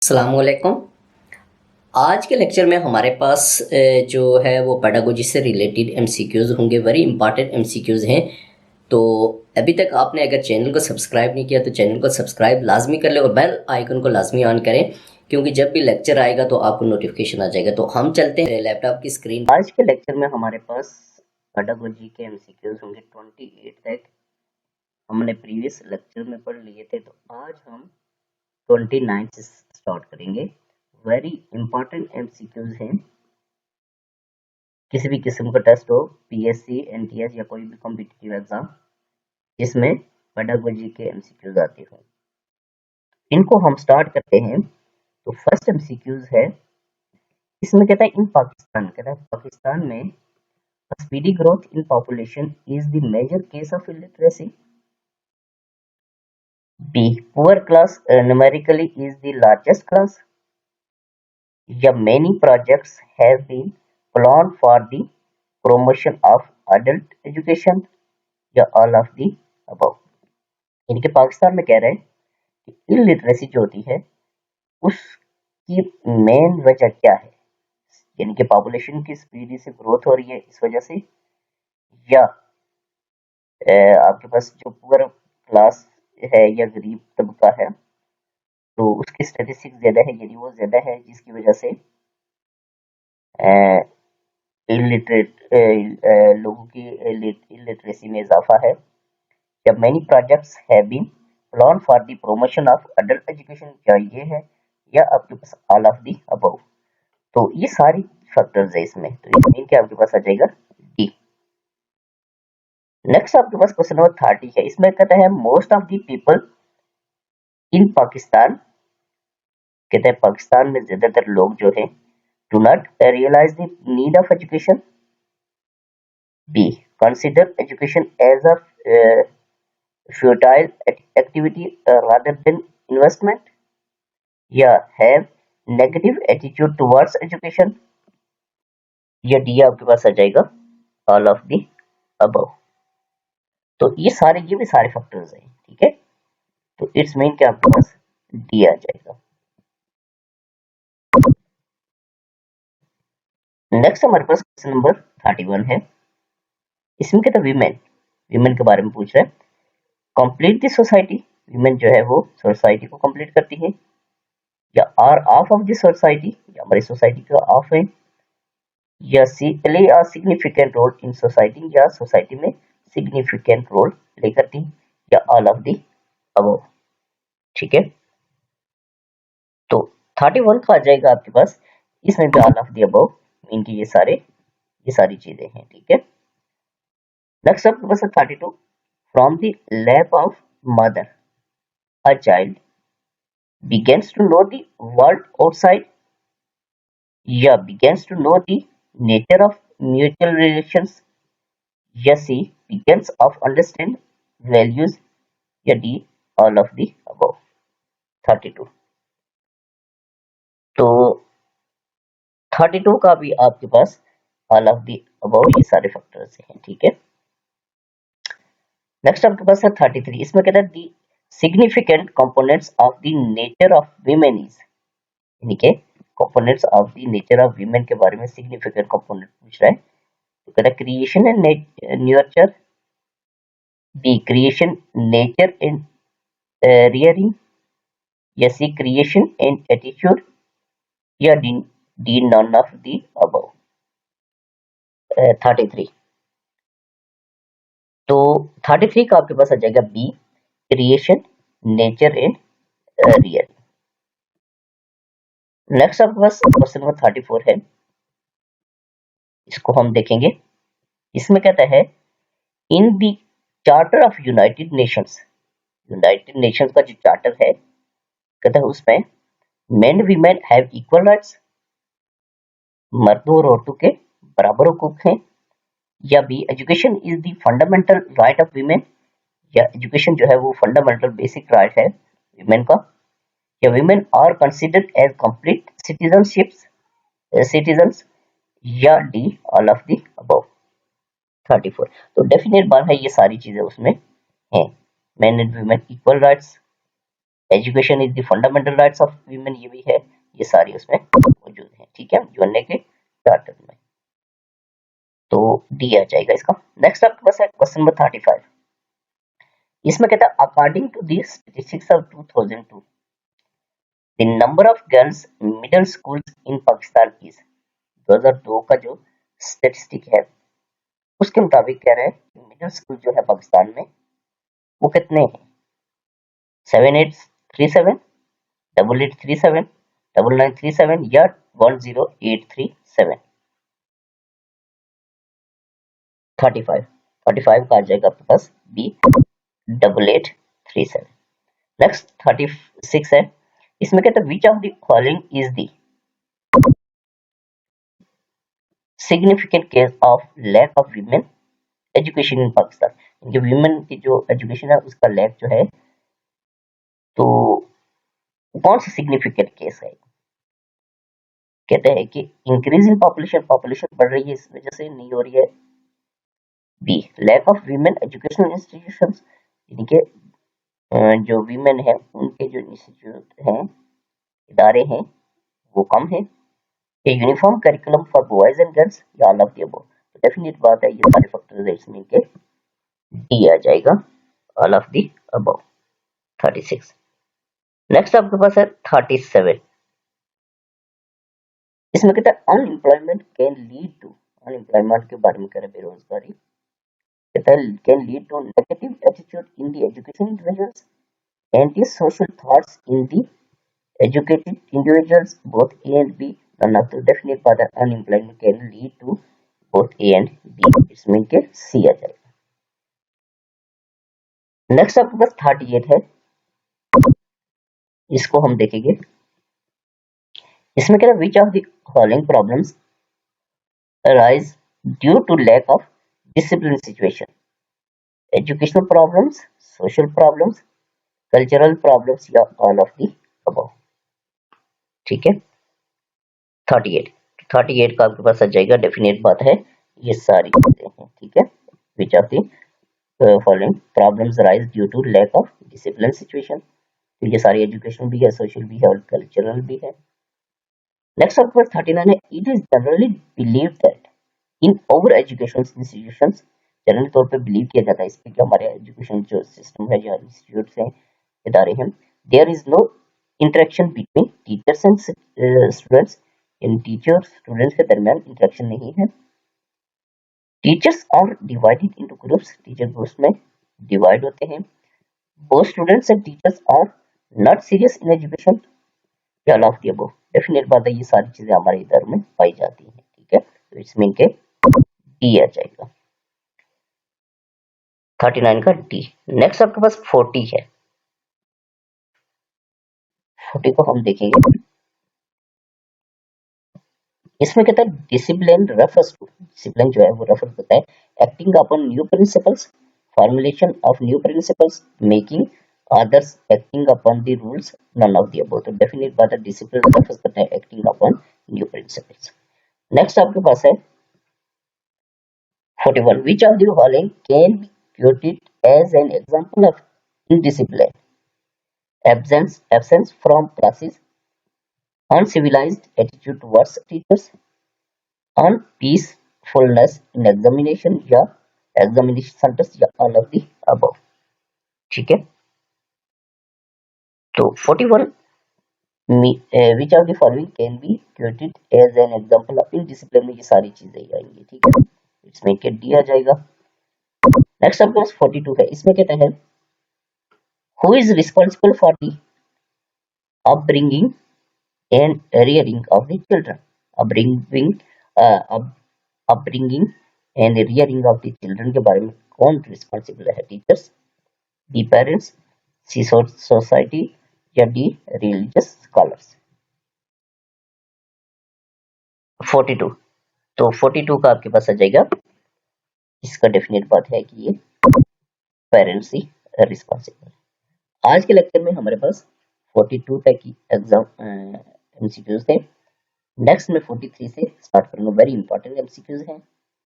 अस्सलामुअलैकुम। आज के लेक्चर में हमारे पास जो है वो पेडागोजी से रिलेटेड एमसीक्यूज़ होंगे। वेरी इंपॉर्टेंट एमसीक्यूज़ हैं। तो अभी तक आपने अगर चैनल को सब्सक्राइब नहीं किया तो चैनल को सब्सक्राइब लाजमी कर ले और बेल आइकन को लाजमी ऑन करें, क्योंकि जब भी लेक्चर आएगा तो आपको नोटिफिकेशन आ जाएगा। तो हम चलते हैं लैपटॉप की स्क्रीन। आज के लेक्चर में हमारे पास पेडागोजी के एमसीक्यूज़ होंगे 28 तक। हमने प्रीवियस लेक्चर में पढ़ लिए थे, तो आज हम 29 से स्टार्ट करेंगे। वेरी इंपॉर्टेंट एमसीक्यूज हैं। किसी भी किस्म का टेस्ट हो, पीएससी, एनटीएस या कोई भी कॉम्पिटिटिव एग्जाम, जिसमें पेडागोजी के एमसीक्यूज आते हो, इनको हम स्टार्ट करते हैं। तो फर्स्ट एमसीक्यूज है, इसमें कहता है इन पाकिस्तान, कहता है पाकिस्तान में speedy growth in population is the major case of illiteracy. B, poor class numerically is the largest class. या many projects have been planned for the promotion of adult education, या all of the above। यानी कि पाकिस्तान में कह रहे हैं कि illiteracy जो होती है उसकी मेन वजह क्या है, यानी कि पॉपुलेशन की स्पीड से ग्रोथ हो रही है इस वजह से, या आपके पास जो पुअर क्लास है या गरीब तबका है तो उसकी स्टेटिस्टिक्स ज्यादा है, यानी वो ज्यादा है जिसकी वजह से इलिटरेट लोगों की इलिटरेसी में इजाफा है। जब many projects have been plan for the promotion of adult education, क्या ये है या आपके पास ऑल ऑफ द अबव। तो ये सारी फैक्टर्स है इसमें, तो इसमें क्या आपके पास आ जाएगा डी। नेक्स्ट आपके पास क्वेश्चन नंबर 30 है। इसमें कहता है most of the people in Pakistan, कहता है पाकिस्तान में ज्यादातर लोग जो है do not realise the need of education. B, consider education as a futile activity rather than investment, या have negative attitude towards education, या डी आपके पास आ जाएगा all of the above। तो ये भी सारे फैक्टर्स हैं, ठीक है। तो इट्स मीन कि आपके पास डी आ जाएगा। नेक्स्ट हमारे पास क्वेश्चन नंबर 31 है। इसमें कहता है विमेन के बारे में पूछ रहा है। कंप्लीट दी सोसाइटी, विमेन जो है वो सोसाइटी को कंप्लीट करती है, या आर ऑफ द सोसाइटी, या हमारी सोसाइटी का ऑफ है, या c play a significant role in society, या सोसाइटी में सिग्निफिकेंट रोल प्ले करती है, या ऑल ऑफ द अबव, ठीक है। तो 31 का आ जाएगा आपके पास, इसमें भी all of the above mean की ये सारी चीजें हैं, ठीक है। नेक्स्ट आपके पास 32, from the lap of mother a child begins to know the world outside, या begins to know the nature of mutual relations, या C, begins of understand values, या D, all of the above। 32, तो 32 का भी आपके पास all of the above ये सारे factors हैं, ठीक है। नेक्स्ट आपके पास है 33। इसमें कहता है the significant components of the nature of women is, यानी कि components of the nature of women के बारे में सिग्निफिकेंट कंपोनेंट पूछ रहा है। तो कहता है creation and nurture, B creation nature and rearing, या सी क्रिएशन एंड एटीट्यूड, या D none of the above. 33, तो 33 का आपके पास आ जाएगा B creation nature and rearing. Next आपके पास क्वेश्चन नंबर 34 है, इसको हम देखेंगे। इसमें कहता है in the charter of United Nations, United Nations का जो चार्टर है कहता है उसमें men women have equal rights, मर्दों और औरतों के बराबर हकूक हैं, या b education is the fundamental right of women, या एजुकेशन जो है वो फंडामेंटल बेसिक राइट है वीमेन का, या women are considered as complete citizens, या d all of the above. 34, तो डेफिनेट बात है ये सारी चीजें उसमें हैं। Main and women equal rights, education is the fundamental rights of women, ये भी है, ये सारी उसमें मौजूद है। ठीक है, यूएनए के चार्टर में, तो डी आ जाएगा इसका। नेक्स्ट आपके पास है क्वेश्चन नंबर 35। इसमें कहता है according to the statistics of 2002 the number of girls middle schools in Pakistan is. 2002 का जो स्टैटिस्टिक है उसके मुताबिक कह रहा है कि मिडिल स्कूल जो है पाकिस्तान में वो कितने हैं, 7837, 8837, 9937 या 10837। 35 का आ जाएगा आपके पास बी 8837। नेक्स्ट 36 है, इसमें कहते हैं which of the following is the significant case of lack of women education in Pakistan. इनके वीमेन की जो एजुकेशन है उसका लैक जो है, तो कौन सा सिग्निफिकेंट केस है। कहते हैं कि इंक्रीज इन पॉपुलेशन बढ़ रही है इस वजह से नहीं हो रही है। B lack of women educational institutions, यानी कि जो वीमेन है उनके जो इंस्टीट्यूट हैं, इदारे हैं, वो कम है। ये uniform curriculum for boys and girls या ऑल ऑफ द अबव। तो डेफिनेट बात है ये सारे फैक्टर्स इसमें के डी आ जाएगा, all of the above. 36। Next आपके पास है 37। इसमें कहता है unemployment can lead to, unemployment के बारे में कह रहे बेरोजगारी, कहता है can lead to negative attitude in the education individuals anti social thoughts in the educated individuals both A and B. None of the definite बात है unemployment can lead to both A and B. इसमें के C आ जाएगा। Next आपके पास 38 है, इसको हम देखेंगे। इसमें क्या है which of the following problems arise due to lack of discipline situation. Educational problems, social problems, cultural problems या ऑल ऑफ द अबव। ठीक है, 38 का आपके पास आ जाएगा, डेफिनेट बात है ये सारी चीजें हैं। ठीक है, which of the following problems arise due to lack of discipline situation, तो ये सारी एजुकेशनल भी है, सोशल भी है और कल्चरल भी है। नेक्स्ट आपके पास 39 है, it is generally believe that in over education institutions, generally तौर पे बिलीव किया जाता है इस पे कि हमारे एजुकेशन जो सिस्टम है या इंस्टीट्यूट्स हैं, इदारे हैं, there is no interaction between teachers and students, इन टीचर स्टूडेंट्स के दरमियान इंटरेक्शन नहीं है। Teachers are divided into groups, teacher groups में डिवाइड होते हैं। Both students and teachers are not serious in education, all of the above. Definite बात है ये सारी चीजें हमारे इधर में पाई जाती हैं। ठीक है, तो इसमें के डी आ जाएगा, 39 का डी। नेक्स्ट आपके पास 40 है, 40 को हम देखेंगे। इसमें कहता है डिसिप्लिन रेफर्स टू, डिसिप्लिन जो है वो रेफर करता है acting upon new principles, formulation of new principles, making others acting upon the rules, none of the above. तो डेफिनेट बात है डिसिप्लिन रेफर्स करता है acting upon new principles. Next आपके पास है 41, which of the following can be quoted as an example of indiscipline? Absence from classes, uncivilized attitude towards teachers, unpeacefulness in examination या examination centers या all of the above। ठीक है, तो 41 which of the following can be quoted as an example of indiscipline में ये सारी चीजें ही आएंगी। ठीक है, इसमें के डी आ जाएगा। नेक्स्ट आपके पास 42 है, इसमें कहता है who is responsible for the upbringing and rearing of the children, upbringing and rearing of the children के बारे में कौन रिस्पॉन्सिबल है, टीचर्स, डी पेरेंट्स, सी सोसाइटी या डी रिलीजियस स्कॉलर्स। 42, तो 42 का आपके पास आ जाएगा, इसका डेफिनेट बात है कि ये पेरेंट्स ही रिस्पॉन्सिबल है। आज के लेक्चर में हमारे पास 42 तक की एग्जाम एमसीक्यूज थे। नेक्स्ट में 43 से स्टार्ट करूंगा, वेरी इंपॉर्टेंट एमसीक्यूज हैं।